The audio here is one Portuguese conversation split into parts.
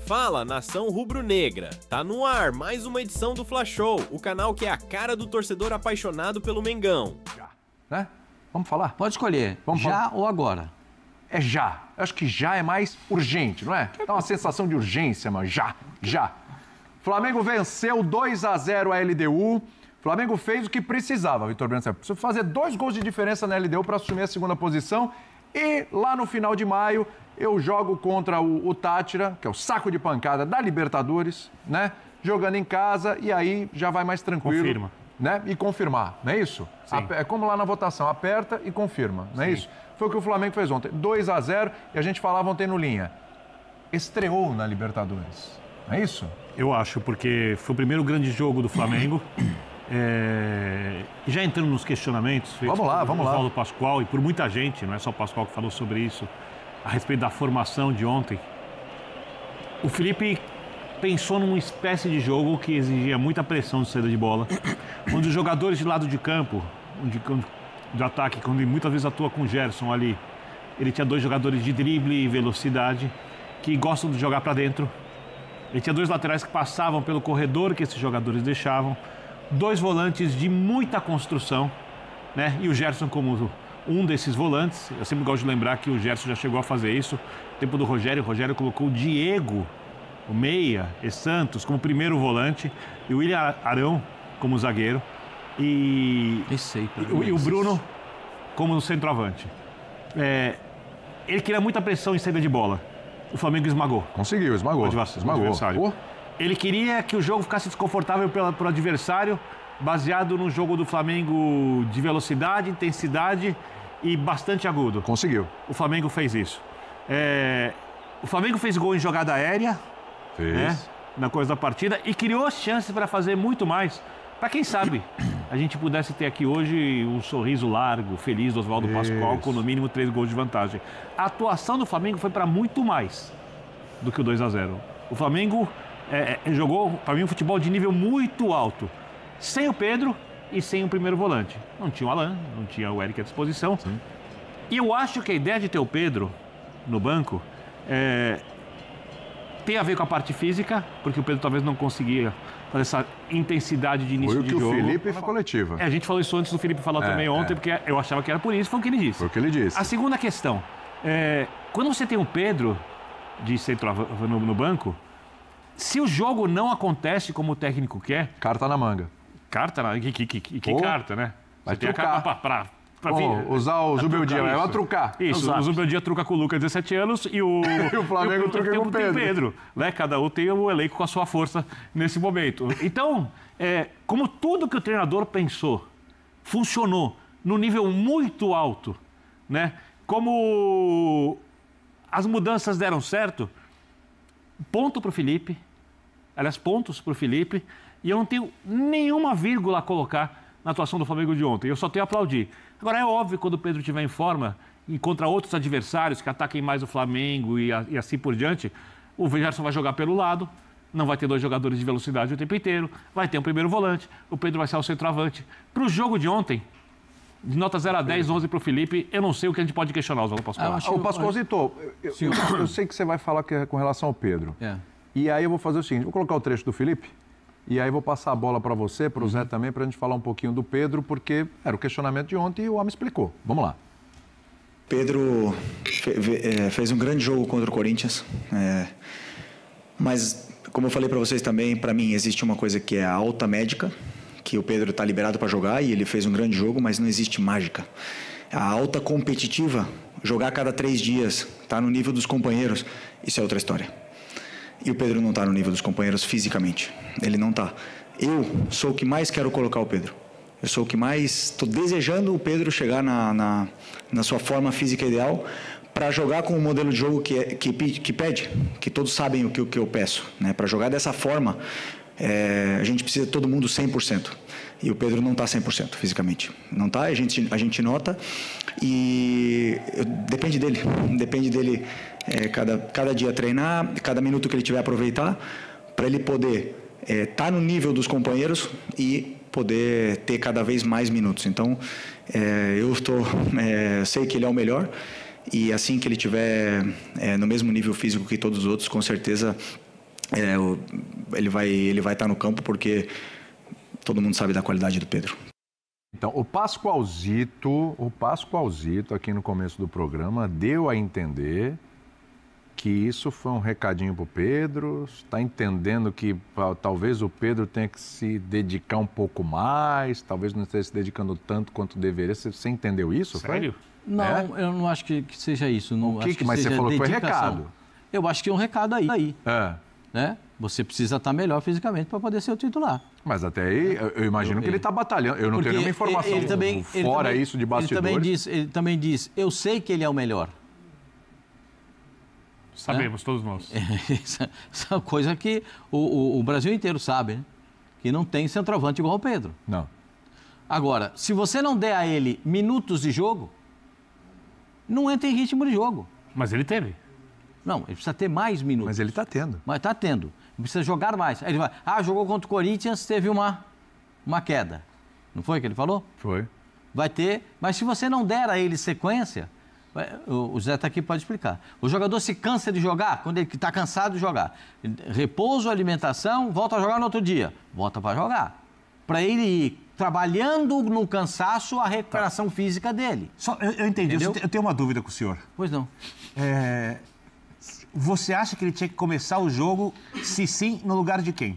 Fala, nação rubro-negra! Tá no ar mais uma edição do Fla Show, o canal que é a cara do torcedor apaixonado pelo Mengão. Já, né? Vamos falar? Pode escolher, Vamos já falar? ou agora. É já. Eu acho que já é mais urgente, não é? Dá uma sensação de urgência, mano. Já. Flamengo venceu 2-0 a LDU. Flamengo fez o que precisava, Vitor Branco. Precisa fazer 2 gols de diferença na LDU para assumir a segunda posição. E lá no final de maio, eu jogo contra o Táchira, que é o saco de pancada da Libertadores, né? Jogando em casa e aí já vai mais tranquilo. Confirma. Né? E confirmar, não é isso? Sim. É como lá na votação, aperta e confirma, não é isso? Foi o que o Flamengo fez ontem, 2-0, e a gente falava ontem no Linha. Estreou na Libertadores, não é isso? Eu acho, porque foi o primeiro grande jogo do Flamengo. Já entrando nos questionamentos feitos Vamos lá. por Oswaldo Pascoal e por muita gente, não é só o Pascoal que falou sobre isso, a respeito da formação de ontem. O Felipe pensou numa espécie de jogo que exigia muita pressão de saída de bola, onde os jogadores de lado de campo, de ataque, quando muitas vezes atua com o Gerson ali, ele tinha 2 jogadores de drible e velocidade que gostam de jogar para dentro. Ele tinha 2 laterais que passavam pelo corredor que esses jogadores deixavam, 2 volantes de muita construção, né? E o Gerson como um desses volantes. Eu sempre gosto de lembrar que o Gerson já chegou a fazer isso. No tempo do Rogério, o Rogério colocou o Diego, o meia, e Santos como primeiro volante, e o William Arão como zagueiro, e o Bruno como centroavante. Ele queria muita pressão em saída de bola. O Flamengo esmagou. Conseguiu, esmagou. O adversário. Ele queria que o jogo ficasse desconfortável para o adversário, baseado no jogo do Flamengo de velocidade, intensidade e bastante agudo. Conseguiu. O Flamengo fez isso. O Flamengo fez gol em jogada aérea, né, na coisa da partida, e criou chances para fazer muito mais. Para quem sabe, a gente pudesse ter aqui hoje um sorriso largo, feliz do Oswaldo Pascoal, com no mínimo 3 gols de vantagem. A atuação do Flamengo foi para muito mais do que o 2-0. O Flamengo jogou, para mim, um futebol de nível muito alto, sem o Pedro e sem o primeiro volante. Não tinha o Alan, não tinha o Eric à disposição. Sim. E eu acho que a ideia de ter o Pedro no banco tem a ver com a parte física, porque o Pedro talvez não conseguia fazer essa intensidade de início de jogo. Foi o que o Felipe na coletiva. A gente falou isso antes do Felipe falar também ontem, porque eu achava que era por isso, foi o que ele disse. Foi o que ele disse. A segunda questão, quando você tem o Pedro de centroavante no banco, se o jogo não acontece como o técnico quer... Carta na manga. Carta? Que carta, né? Vai você tem a carta pra usar o Zubeldia, vai trucar. Isso, o Zubeldia truca com o Lucas, 17 anos, e o Flamengo truca com o Pedro. Né? Cada um tem o elenco com a sua força nesse momento. Então, como tudo que o treinador pensou funcionou no nível muito alto, né? Como as mudanças deram certo, pontos para o Felipe, e eu não tenho nenhuma vírgula a colocar na atuação do Flamengo de ontem. Eu só tenho a aplaudir. Agora, é óbvio, quando o Pedro estiver em forma e contra outros adversários que ataquem mais o Flamengo e assim por diante, o Gerson vai jogar pelo lado, não vai ter 2 jogadores de velocidade o tempo inteiro, vai ter um primeiro volante, o Pedro vai ser o centroavante. Para o jogo de ontem, de nota 0 a 10, 11 para o Felipe, eu não sei o que a gente pode questionar, Oswaldo Pascoal. O Pascoalzito, eu sei que você vai falar que é com relação ao Pedro. E aí eu vou fazer o seguinte, vou colocar o trecho do Felipe, e aí vou passar a bola para você, para o Zé também, para a gente falar um pouquinho do Pedro, porque era o questionamento de ontem e o homem explicou. Vamos lá. Pedro fez um grande jogo contra o Corinthians, mas, como eu falei para vocês também, para mim existe uma coisa que é a alta médica, que o Pedro está liberado para jogar e ele fez um grande jogo, mas não existe mágica. A alta competitiva, jogar a cada 3 dias, tá no nível dos companheiros, isso é outra história. E o Pedro não está no nível dos companheiros fisicamente. Ele não está. Eu sou o que mais quero colocar o Pedro. Eu sou o que mais estou desejando o Pedro chegar na sua forma física ideal para jogar com um modelo de jogo que pede, que todos sabem o que eu peço. Né? Para jogar dessa forma, a gente precisa de todo mundo 100%. E o Pedro não está 100% fisicamente. Não está, a gente nota. E depende dele cada dia treinar, cada minuto que ele tiver aproveitar, para ele poder estar no nível dos companheiros e poder ter cada vez mais minutos. Então, eu sei que ele é o melhor, e assim que ele tiver no mesmo nível físico que todos os outros, com certeza ele vai estar no campo porque todo mundo sabe da qualidade do Pedro. Então, o Pascoalzito aqui no começo do programa deu a entender que isso foi um recadinho pro Pedro, está entendendo que talvez o Pedro tenha que se dedicar um pouco mais, talvez não esteja se dedicando tanto quanto deveria. Você entendeu isso? Sério? Foi? Não, eu não acho que seja isso. Não, acho que mas seja você falou dedicação. que foi recado. Eu acho que é um recado aí. Né? Você precisa estar melhor fisicamente para poder ser o titular. Mas até aí, eu imagino que ele está batalhando. Eu não tenho nenhuma informação fora isso de bastidores. Ele também diz, eu sei que ele é o melhor. Sabemos, todos nós. Essa é uma coisa que o Brasil inteiro sabe, né? Que não tem centroavante igual ao Pedro. Não. Agora, se você não der a ele minutos de jogo, não entra em ritmo de jogo. Mas ele teve. Não, ele precisa ter mais minutos. Mas ele está tendo. Mas está tendo. Ele precisa jogar mais. Aí ele vai, jogou contra o Corinthians, teve uma queda. Não foi o que ele falou? Foi. Vai ter, mas se você não der a ele sequência, o Zé está aqui, pode explicar. O jogador se cansa de jogar, quando ele está cansado de jogar. Repouso, alimentação, volta a jogar no outro dia. Volta para jogar. Para ele ir trabalhando no cansaço a recuperação física dele. Eu entendi. Entendeu? Eu tenho uma dúvida com o senhor. Pois não. Você acha que ele tinha que começar o jogo, se sim, no lugar de quem?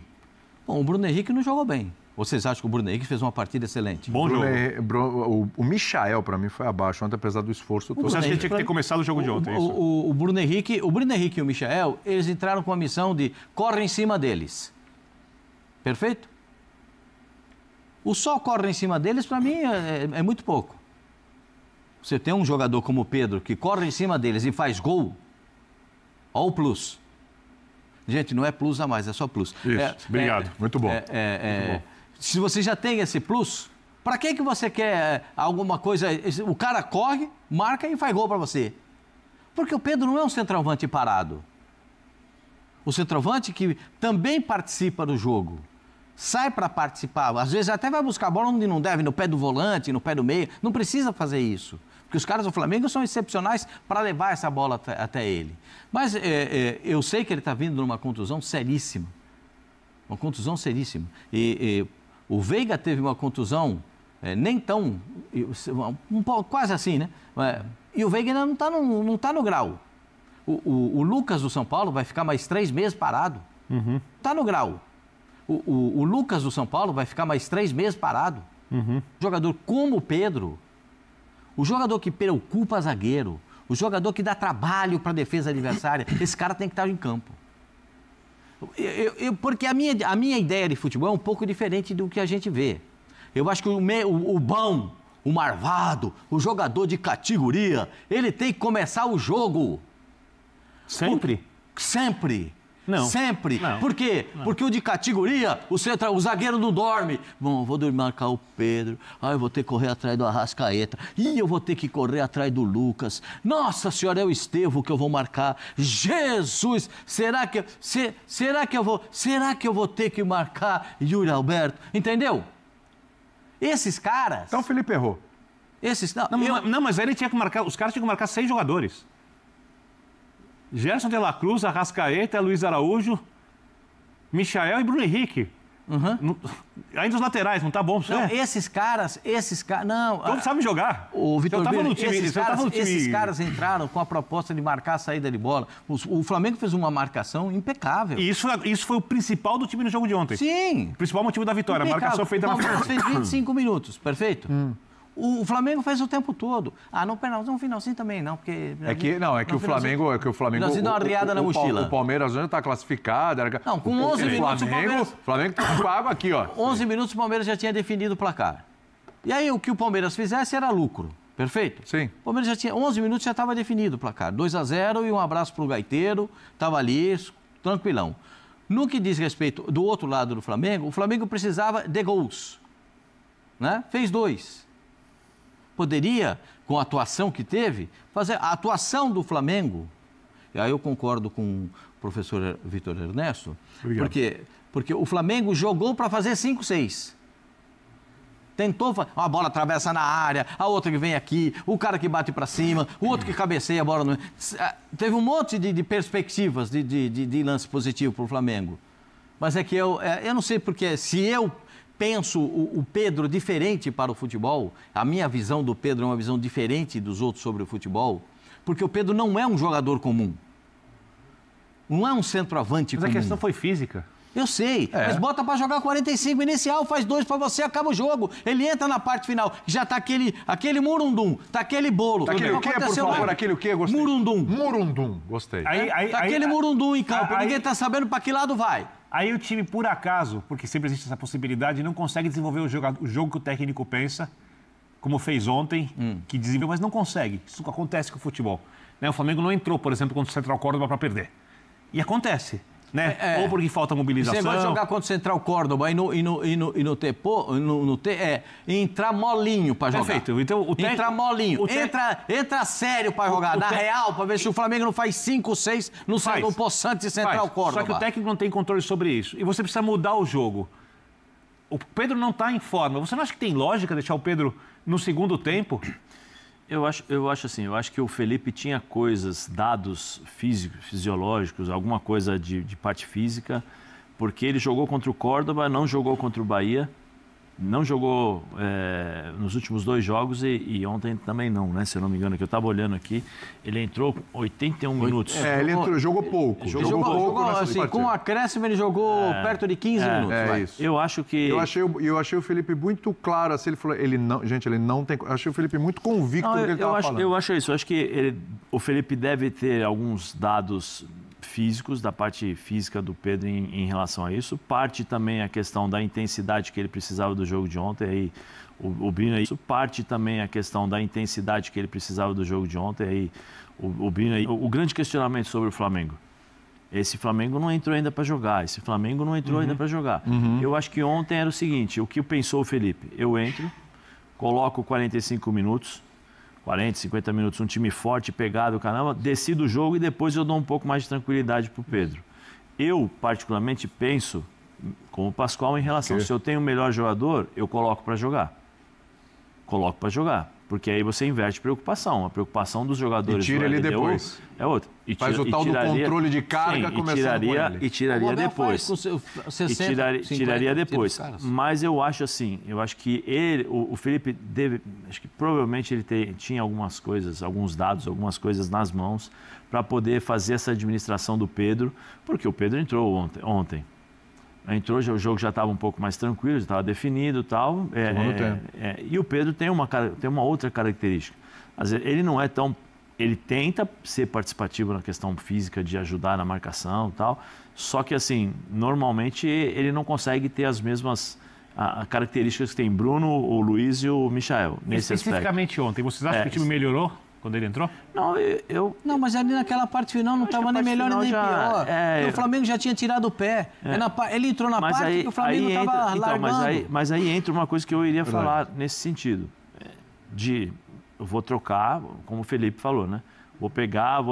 Bom, o Bruno Henrique não jogou bem. Vocês acham que o Bruno Henrique fez uma partida excelente? Bom jogo. O Michael, para mim, foi abaixo ontem, apesar do esforço todo. Você acha que ele tinha que ter começado o jogo de ontem? O Bruno Henrique e o Michael, eles entraram com a missão de corre em cima deles. Perfeito? O só corre em cima deles, para mim, é muito pouco. Você tem um jogador como o Pedro, que corre em cima deles e faz gol, olha o plus. Gente, não é plus a mais, é só plus. Isso, obrigado. Muito bom. Muito bom. Se você já tem esse plus, para que você quer alguma coisa? O cara corre, marca e faz gol para você. Porque o Pedro não é um centroavante parado. O centroavante que também participa do jogo. Sai para participar. Às vezes até vai buscar a bola onde não deve, no pé do volante, no pé do meio. Não precisa fazer isso. Porque os caras do Flamengo são excepcionais para levar essa bola até ele. Mas eu sei que ele está vindo numa contusão seríssima. Uma contusão seríssima. O Veiga teve uma contusão nem tão... quase assim, né? E o Veiga ainda não tá no grau. O Lucas do São Paulo vai ficar mais 3 meses parado. Está no grau. O Lucas do São Paulo vai ficar mais 3 meses parado. Jogador como o Pedro, o jogador que preocupa zagueiro, o jogador que dá trabalho para a defesa adversária, esse cara tem que estar em campo. Porque a minha ideia de futebol é um pouco diferente do que a gente vê. Eu acho que o bom, o marvado, o jogador de categoria, ele tem que começar o jogo. Sempre? Sempre. Não. Sempre. Não. Por quê? Não. Porque o de categoria, o zagueiro não dorme. Bom, vou dormir marcar o Pedro. Eu vou ter que correr atrás do Arrascaeta. Eu vou ter que correr atrás do Lucas. Nossa Senhora, é o Estevão que eu vou marcar. Jesus! Será que eu vou ter que marcar Yuri Alberto? Entendeu? Esses caras... Então o Felipe errou. Não, mas aí ele tinha que marcar... Os caras tinham que marcar 6 jogadores. Gerson de la Cruz, Arrascaeta, Luiz Araújo, Michael e Bruno Henrique. Ainda os laterais, não tá bom? Não, esses caras... Não, todos sabem jogar. O Vitor Birner, time. Esses caras entraram com a proposta de marcar a saída de bola. O Flamengo fez uma marcação impecável. E isso foi o principal do time no jogo de ontem. Sim. O principal motivo da vitória, impecável. A marcação feita na frente. O Palmeiras fez 25 minutos, perfeito? O Flamengo fez o tempo todo. No finalzinho também não, porque... É que o Flamengo... Nós deu uma riada na mochila. O Palmeiras já está classificado. Não, com 11 minutos o Palmeiras... O Flamengo está com água aqui, ó. 11 minutos o Palmeiras já tinha definido o placar. E aí o que o Palmeiras fizesse era lucro, perfeito? Sim. O Palmeiras já tinha... 11 minutos já estava definido o placar. 2-0 e um abraço para o Gaiteiro. Estava ali, tranquilão. No que diz respeito do outro lado do Flamengo, o Flamengo precisava de gols. Né? Fez 2. Poderia, com a atuação que teve, fazer a atuação do Flamengo. E aí eu concordo com o professor Vitor Ernesto, porque o Flamengo jogou para fazer 5-6. Tentou, uma bola atravessa na área, a outra que vem aqui, o cara que bate para cima, o outro que cabeceia a bola. No... Teve um monte de perspectivas de lance positivo para o Flamengo. Mas é que eu não sei porque, se eu penso o Pedro diferente para o futebol, a minha visão do Pedro é uma visão diferente dos outros sobre o futebol, porque o Pedro não é um jogador comum. Não é um centroavante comum. Mas a questão foi física. Eu sei, mas bota pra jogar 45 inicial, faz 2 pra você, acaba o jogo. Ele entra na parte final, já tá aquele murundum, tá aquele bolo. Tá aquele o quê, por favor? Aquele o quê? Gostei. Murundum. Murundum, gostei. Tá aquele murundum em campo, ninguém tá sabendo pra que lado vai. Aí o time, por acaso, porque sempre existe essa possibilidade, não consegue desenvolver o jogo que o técnico pensa, como fez ontem, que desenvolveu, mas não consegue. Isso acontece com o futebol. Né? O Flamengo não entrou, por exemplo, contra o Central Córdoba para perder. E acontece. Né? Ou porque falta mobilização. Você vai jogar contra o Central Córdoba e entrar molinho para jogar. Perfeito. Então, entrar molinho. Entra sério para jogar, na real, para ver se o Flamengo não faz 5, 6 no Poçante Central Córdoba. Só que o técnico não tem controle sobre isso. E você precisa mudar o jogo. O Pedro não está em forma. Você não acha que tem lógica deixar o Pedro no segundo tempo? Eu acho que o Felipe tinha coisas, dados fisiológicos, alguma coisa de parte física, porque ele jogou contra o Córdoba, não jogou contra o Bahia, não jogou nos últimos 2 jogos e ontem também não, né? Se eu não me engano, que eu estava olhando aqui, ele entrou 81 minutos. Ele jogou pouco. Jogou pouco assim, com o acréscimo ele jogou perto de 15 minutos. Isso. Eu acho que... Eu achei o Felipe muito claro, assim, ele falou, ele não tem... Eu achei o Felipe muito convicto do que ele estava falando. Eu acho isso, eu acho que o Felipe deve ter alguns dados físicos, da parte física do Pedro em relação a isso. Parte também a questão da intensidade que ele precisava do jogo de ontem, aí o Bino aí. Parte também a questão da intensidade que ele precisava do jogo de ontem, aí o Bino aí. O grande questionamento sobre o Flamengo. Esse Flamengo não entrou ainda para jogar, esse Flamengo não entrou ainda para jogar. Eu acho que ontem era o seguinte, o que pensou o Felipe? Eu entro, coloco 45 minutos, 40, 50 minutos, um time forte, pegado, caramba, decido o jogo e depois eu dou um pouco mais de tranquilidade para o Pedro. Eu, particularmente, penso, como o Pascoal, em relação, se eu tenho o melhor jogador, eu coloco para jogar. Coloco para jogar, porque aí você inverte preocupação. A preocupação dos jogadores... E tira ele depois. É outra. Faz o tal do controle de carga, começando com ele. E tiraria depois. Tiraria depois. Mas eu acho assim, eu acho que o Felipe acho que provavelmente ele tinha algumas coisas, alguns dados, algumas coisas nas mãos para poder fazer essa administração do Pedro, porque o Pedro entrou ontem. Entrou, o jogo já estava um pouco mais tranquilo, já estava definido e tal. E o Pedro tem uma outra característica. Às vezes, ele não é tão... Ele tenta ser participativo na questão física, de ajudar na marcação e tal, só que, assim, normalmente ele não consegue ter as mesmas características que tem Bruno, o Luiz e o Michael, nesse especificamente aspecto. Ontem, vocês acham que o time melhorou quando ele entrou? Não, Não, mas ali naquela parte final não estava nem melhor nem pior. O Flamengo já tinha tirado o pé. Ele entrou na parte que o Flamengo estava largando. Mas aí entra uma coisa que eu iria falar nesse sentido. Eu vou trocar, como o Felipe falou, né? Vou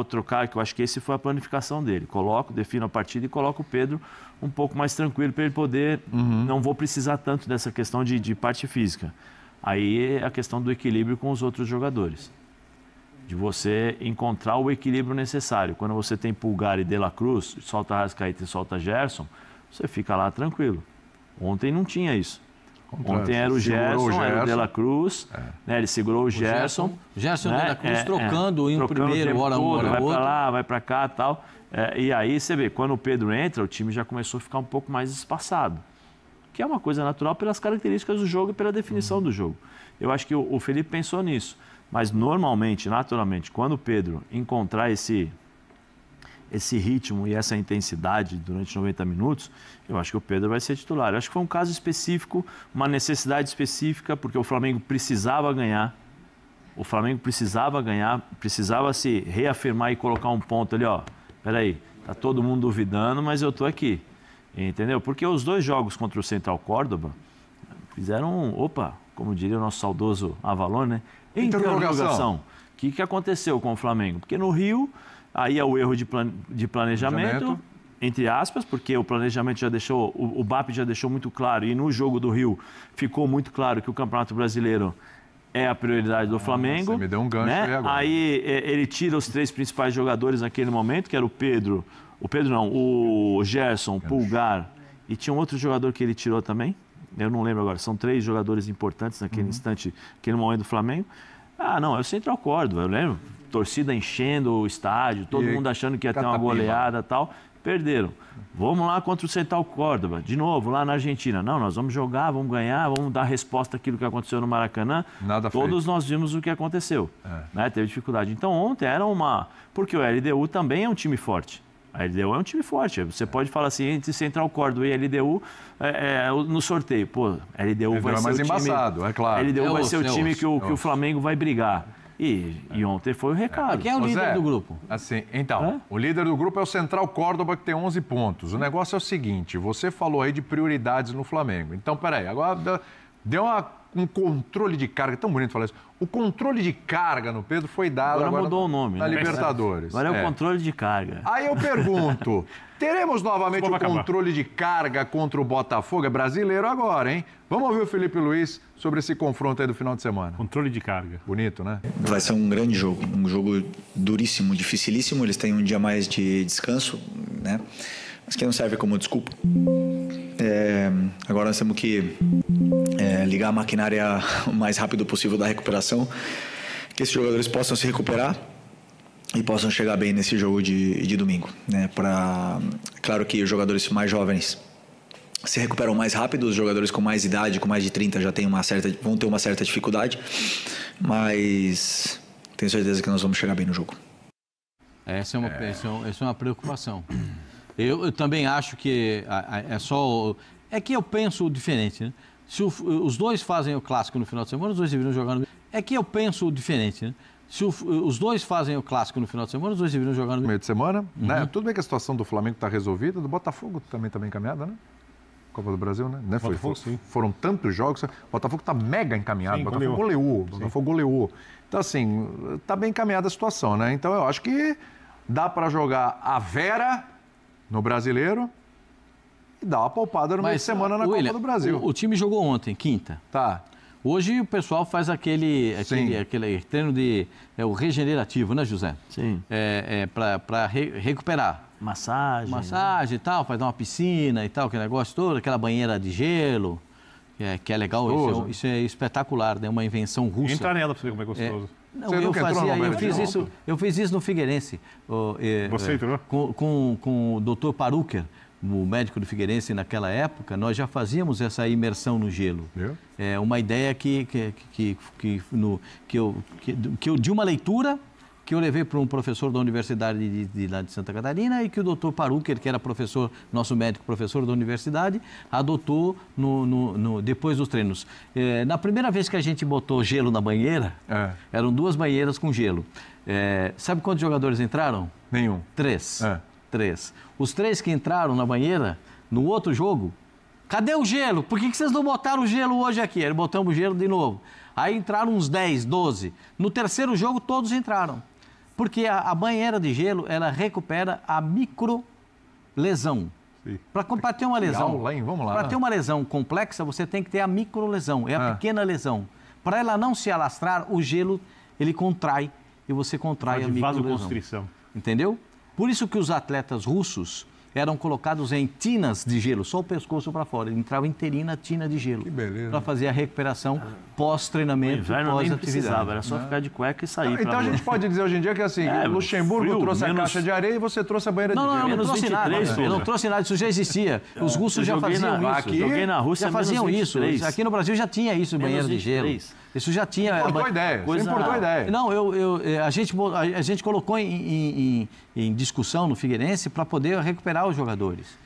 trocar, que eu acho que esse foi a planificação dele. Defino a partida e coloco o Pedro um pouco mais tranquilo para ele poder... Não vou precisar tanto dessa questão de parte física. Aí é a questão do equilíbrio com os outros jogadores. De você encontrar o equilíbrio necessário. Quando você tem Pulgar e De La Cruz, solta Arrascaeta e solta Gerson, você fica lá tranquilo. Ontem não tinha isso. Ontem era o Gerson, era o De La Cruz, né? Ele segurou o Gerson. Gerson e o De La Cruz trocando um primeiro, hora um, hora vai outro. Vai para lá, vai para cá e tal. E aí você vê, quando o Pedro entra, o time já começou a ficar um pouco mais espaçado. Que é uma coisa natural pelas características do jogo e pela definição do jogo. Eu acho que o Felipe pensou nisso. Mas normalmente, naturalmente, quando o Pedro encontrar esse ritmo e essa intensidade durante 90 minutos, eu acho que o Pedro vai ser titular. Eu acho que foi um caso específico, uma necessidade específica, porque o Flamengo precisava ganhar. O Flamengo precisava se reafirmar e colocar um ponto ali, ó. Peraí, tá todo mundo duvidando, mas eu tô aqui. Entendeu? Porque os 2 jogos contra o Central Córdoba fizeram, como diria o nosso saudoso Avalon, né? Interrogação. O que aconteceu com o Flamengo? Porque no Rio, aí é o erro de planejamento, entre aspas, porque o planejamento já deixou, o BAP já deixou muito claro, e no jogo do Rio ficou muito claro que o Campeonato Brasileiro é a prioridade do Flamengo. Você me deu um gancho aí agora. Aí ele tira os 3 principais jogadores naquele momento, que era o Gerson, Pulgar, e tinha um outro jogador que ele tirou também, eu não lembro agora, são 3 jogadores importantes naquele instante, naquele momento do Flamengo. Não, é o Central Córdoba, eu lembro, torcida enchendo o estádio, todo mundo achando que ia ter uma goleada e tal. Perderam. Vamos lá contra o Central Córdoba, de novo, lá na Argentina. Não, nós vamos jogar, vamos ganhar, vamos dar resposta àquilo que aconteceu no Maracanã. Todos nós vimos o que aconteceu. Né? Teve dificuldade. Então, ontem era porque o LDU também é um time forte. A LDU é um time forte. Você pode falar assim, entre Central Córdoba e LDU, no sorteio. Pô, LDU vai ser mais o time... embaçado, é claro. LDU vai ser o time que o Flamengo vai brigar. E ontem foi o recado. Quem é o líder do grupo? Assim, então, o líder do grupo é o Central Córdoba, que tem 11 pontos. O negócio é o seguinte, você falou aí de prioridades no Flamengo. Então, peraí, agora deu um controle de carga, tão bonito falar isso. O controle de carga no Pedro foi dado agora mudou o nome, na Libertadores. Agora é o controle de carga. Aí eu pergunto, teremos novamente o controle de carga contra o Botafogo? É brasileiro agora, hein? Vamos ouvir o Felipe Luiz sobre esse confronto aí do final de semana. Controle de carga. Bonito, né? Vai ser um grande jogo, um jogo duríssimo, dificilíssimo. Eles têm um dia mais de descanso, né? Mas que não serve como desculpa. Agora nós temos que ligar a maquinária o mais rápido possível da recuperação, que esses jogadores possam se recuperar e possam chegar bem nesse jogo de domingo, né? Claro que os jogadores mais jovens se recuperam mais rápido, os jogadores com mais idade, com mais de 30 já vão ter uma certa dificuldade, mas tenho certeza que nós vamos chegar bem no jogo. Essa é uma preocupação. Eu também acho que é que eu penso diferente, né? Se os dois fazem o clássico no final de semana, os dois deveriam jogar no... É que eu penso diferente, né? Se os dois fazem o clássico no final de semana, os dois deveriam jogar no meio de semana, né? Tudo bem que a situação do Flamengo está resolvida, do Botafogo também está bem encaminhada, né? Copa do Brasil, né? Foram tantos jogos, o Botafogo está mega encaminhado, o Botafogo goleou. Então, assim, está bem encaminhada a situação, né? Então, eu acho que dá para jogar a Vera no Brasileiro e dar uma poupada no meio de semana na Copa do Brasil. O time jogou ontem, quinta. Tá. Hoje o pessoal faz aquele treino o regenerativo, né, José? Sim. Para recuperar. Massagem e tal, faz dar uma piscina e tal, aquele negócio todo, aquela banheira de gelo, que é legal. Isso é espetacular, né? Uma invenção russa. Entra nela para você ver como é gostoso. Eu fiz isso no Figueirense. Você entrou? Com o Dr. Paruker, o médico do Figueirense naquela época, nós já fazíamos essa imersão no gelo. É uma ideia que eu de uma leitura que eu levei para um professor da Universidade lá de Santa Catarina e que o Dr. Paruker, que era professor, nosso médico professor da universidade, adotou depois dos treinos. Na primeira vez que a gente botou gelo na banheira, eram 2 banheiras com gelo. Sabe quantos jogadores entraram? Nenhum. 3. 3. Os 3 que entraram na banheira, no outro jogo, cadê o gelo? Por que vocês não botaram o gelo hoje aqui? Aí botamos o gelo de novo. Aí entraram uns 10, 12. No terceiro jogo, todos entraram. Porque a banheira de gelo, ela recupera a microlesão. Para ter uma lesão, para ter uma lesão complexa, você tem que ter a microlesão, é a pequena lesão. Para ela não se alastrar, o gelo, ele contrai e você contrai a microlesão. Vasoconstrição. Entendeu? Por isso que os atletas russos eram colocados em tinas de gelo, só o pescoço para fora. Ele entrava inteirinho na tina de gelo. Que beleza. Para fazer a recuperação pós-treinamento, pós-atividade. Era só ficar de cueca e sair. Então a gente pode dizer hoje em dia que assim, o Luxemburgo trouxe a caixa de areia e você trouxe a banheira de gelo. Não, eu não trouxe nada. Eu não trouxe nada, isso já existia. Os russos já faziam isso. Joguei na Rússia, já faziam isso. Aqui no Brasil já tinha isso, banheiro de gelo. Isso já tinha... Importou ideia. Você importou ideia. Não, a gente colocou em discussão no Figueirense para poder recuperar os jogadores.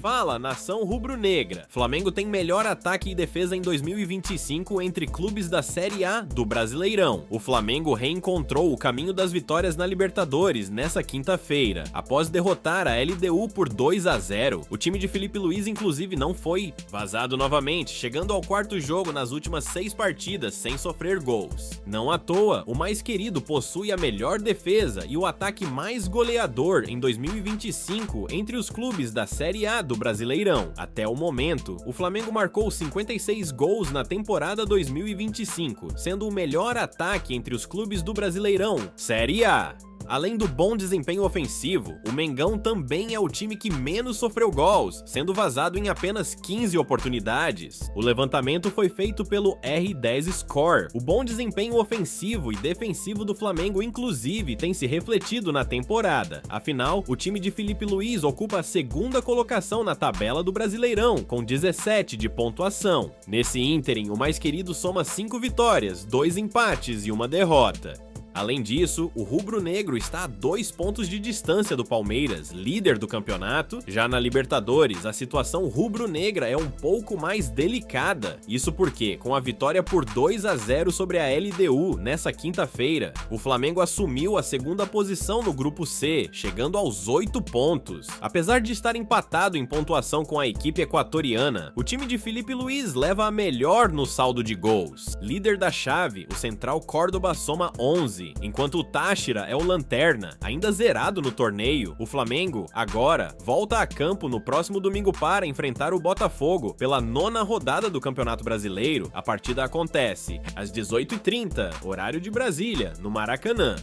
Fala, nação rubro-negra. Flamengo tem melhor ataque e defesa em 2025 entre clubes da Série A do Brasileirão. O Flamengo reencontrou o caminho das vitórias na Libertadores nessa quinta-feira. Após derrotar a LDU por 2-0, o time de Felipe Luiz inclusive não foi vazado novamente, chegando ao quarto jogo nas últimas 6 partidas sem sofrer gols. Não à toa, o mais querido possui a melhor defesa e o ataque mais goleador em 2025 entre os clubes da Série A do Brasileirão. Até o momento, o Flamengo marcou 56 gols na temporada 2025, sendo o melhor ataque entre os clubes do Brasileirão Série A. Além do bom desempenho ofensivo, o Mengão também é o time que menos sofreu gols, sendo vazado em apenas 15 oportunidades. O levantamento foi feito pelo R10 Score. O bom desempenho ofensivo e defensivo do Flamengo, inclusive, tem se refletido na temporada. Afinal, o time de Felipe Luiz ocupa a 2ª colocação na tabela do Brasileirão, com 17 de pontuação. Nesse ínterim, o mais querido soma 5 vitórias, 2 empates e 1 derrota. Além disso, o rubro-negro está a 2 pontos de distância do Palmeiras, líder do campeonato. Já na Libertadores, a situação rubro-negra é um pouco mais delicada. Isso porque, com a vitória por 2-0 sobre a LDU nessa quinta-feira, o Flamengo assumiu a 2ª posição no grupo C, chegando aos 8 pontos. Apesar de estar empatado em pontuação com a equipe equatoriana, o time de Felipe Luiz leva a melhor no saldo de gols. Líder da chave, o central Córdoba soma 11. Enquanto o Táchira é o lanterna, ainda zerado no torneio. O Flamengo, agora, volta a campo no próximo domingo para enfrentar o Botafogo pela 9ª rodada do Campeonato Brasileiro. A partida acontece às 18h30, horário de Brasília, no Maracanã.